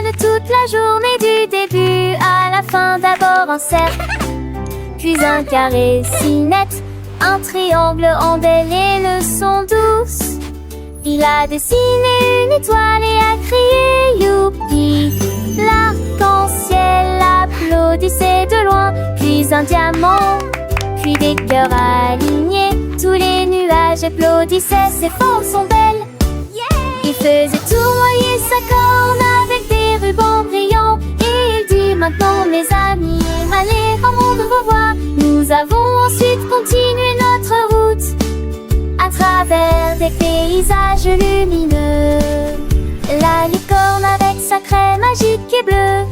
tourne toute la journée du début à la fin. D'abord un cercle, puis un carré si net, un triangle en belle et le son douce. Il a dessiné une étoile et a crié youpi. L'arc-en-ciel applaudissait de loin, puis un diamant, puis des cœurs alignés. Tous les nuages applaudissaient, ses formes sont belles. Il faisait tournoyer sa corne avec des rubans brillants. Et il dit maintenant mes amis, allez, rendons de vos voix. Nous avons ensuite continué notre route à travers des paysages lumineux. La licorne avec sa craie magique et bleue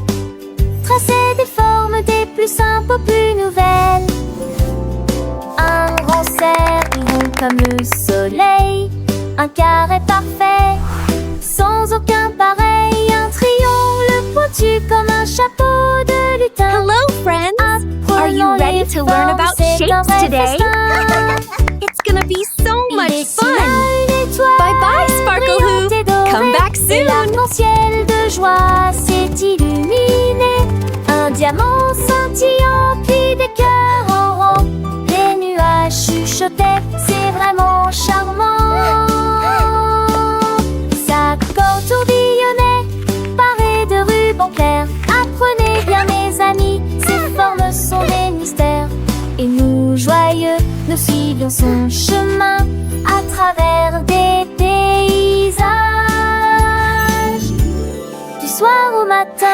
traçait des formes des plus simples aux plus nouvelles. Un grand cercle rond comme le soleil, un carré parfait, sans aucun pareil, un triangle pointu comme un chapeau de lutin. Hello, friends! Are you ready to learn about shapes today? It's gonna be so much fun! Bye-bye, Sparkle Hoop! Come back soon! L'arc-en-ciel de joie s'est illuminé. Un diamant scintillant, puis des cœurs en rang. Les nuages chuchotaient, c'est vraiment charmant. Sa corde tourbillonnait, parée de rubans clairs. Apprenez bien mes amis, ces formes sont des mystères. Et nous joyeux, nous suivions son chemin à travers des paysages. Du soir au matin.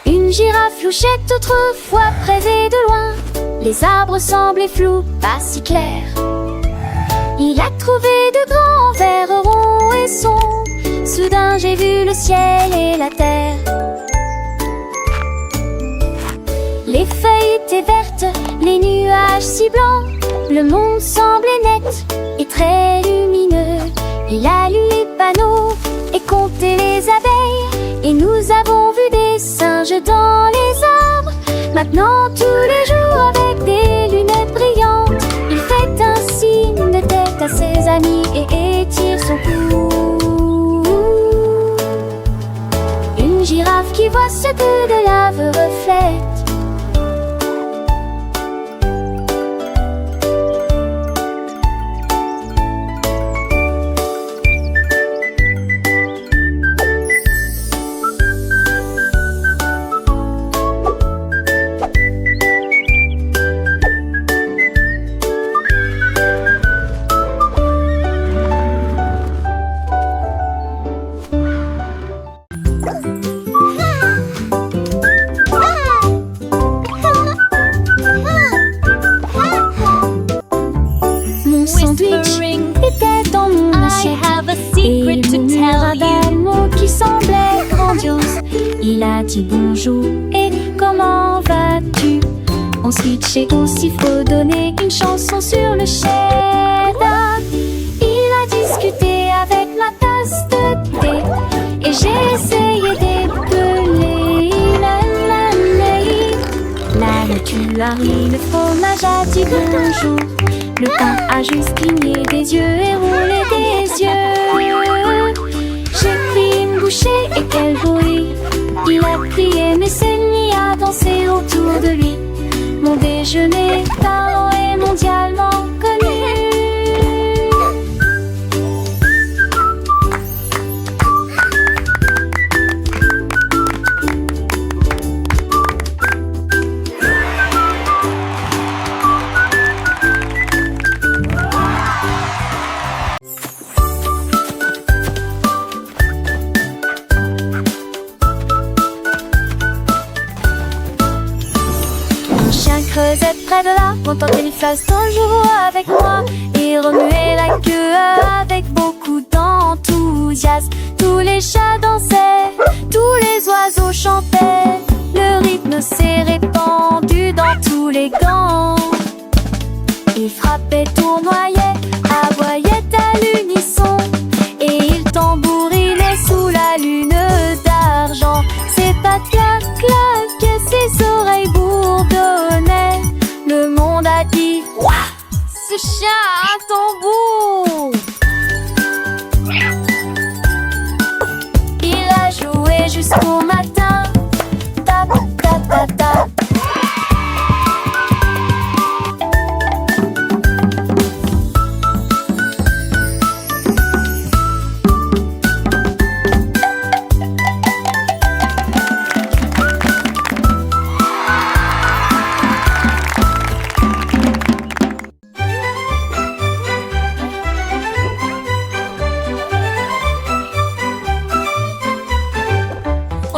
Une girafe louchait autrefois près et de loin. Les arbres semblaient flous, pas si clairs. Il a trouvé de grands verres ronds et sombres. Soudain j'ai vu le ciel et la terre. Les feuilles étaient vertes, les nuages si blancs. Le monde semblait net et très lumineux. Il a lu les panneaux et compté les abeilles. Et nous avons vu des singes dans les arbres. Maintenant tous les jours avec des lunettes brillantes, il fait un signe de tête à ses amis et étire son cou. Une girafe qui voit ce que de lave reflète. Était dans mon assiette et il murmura d'un mot qui semblait grandiose. Il a dit bonjour et comment vas-tu? Ensuite chez nous s'il faut donner une chanson sur le cheddar. Il a discuté avec ma tasse de thé et j'ai essayé d'épeler. La nature a ri, le fromage a dit bonjour. Le pain a juste cligné des yeux et roulé des yeux. J'ai pris une bouchée et quel bruit! Il a crié mais s'est mis à danser autour de lui. Mon déjeuner parlant est mondialement connu. Creusait près de là, longtemps qu'il fasse toujours avec moi. Il remuait la queue avec beaucoup d'enthousiasme. Tous les chats dansaient, tous les oiseaux chantaient. Le rythme s'est répandu dans tous les gants. Il frappait, tournoyait, aboyait à l'unisson. Et il tambourinait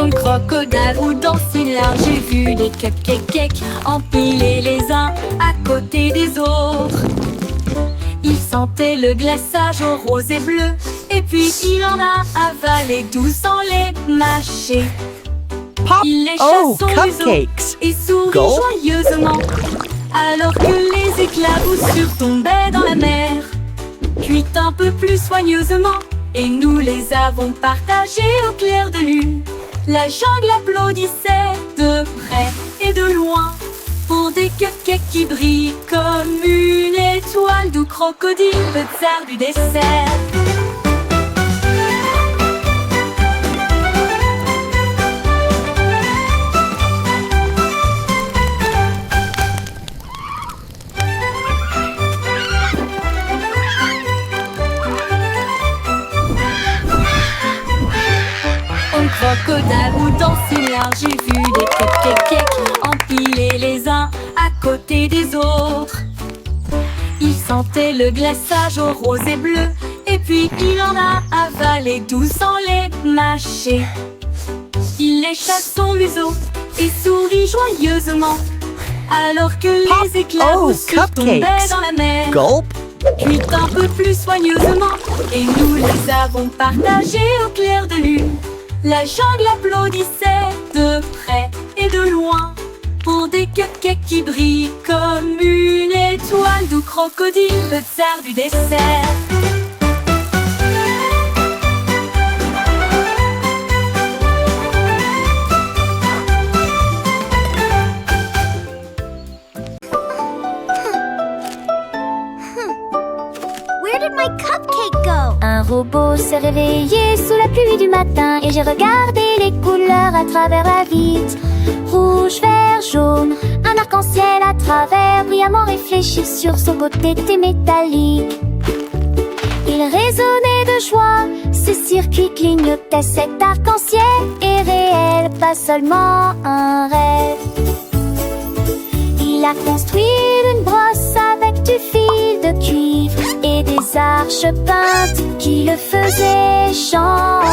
Un crocodile ou danser là, j'ai vu des cupcakes empilés les uns à côté des autres. Il sentait le glaçage au rose et bleu, et puis il en a avalé 12 sans les mâcher. Il lécha son museau cupcakes. et sourit Gulp. joyeusement, alors que les éclaboussures tombaient dans la mer. Cuit un peu plus soigneusement, et nous les avons partagés au clair de lune. La jungle applaudissait de près et de loin pour des cupcakes qui brillent comme une étoile d'où crocodile, le tsar du dessert. Un crocodile ou danser là, j'ai vu des cupcakes empilés les uns à côté des autres. Il sentait le glaçage au rose et bleu, et puis il en a avalé 12 sans les mâcher. Il lécha son museau et sourit joyeusement, alors que les éclaboussures tombaient dans la mer. Gulp. Cuit un peu plus soigneusement, et nous les avons partagés au clair de lune. La jungle applaudissait de près et de loin pour des cupcakes qui brillent comme une étoile d'où crocodile, le tsar du dessert. Where did my cupcake go? Un robot s'est réveillé sous la pluie du matin et j'ai regardé les couleurs à travers la vitre. Rouge, vert, jaune, un arc-en-ciel à travers, brillamment réfléchi sur son beau tété métallique. Il résonnait de joie, ses circuits clignotaient, cet arc-en-ciel est réel, pas seulement un rêve. Il a construit une brosse avec du fil de cuivre et des arches peintes qui le faisaient chanter.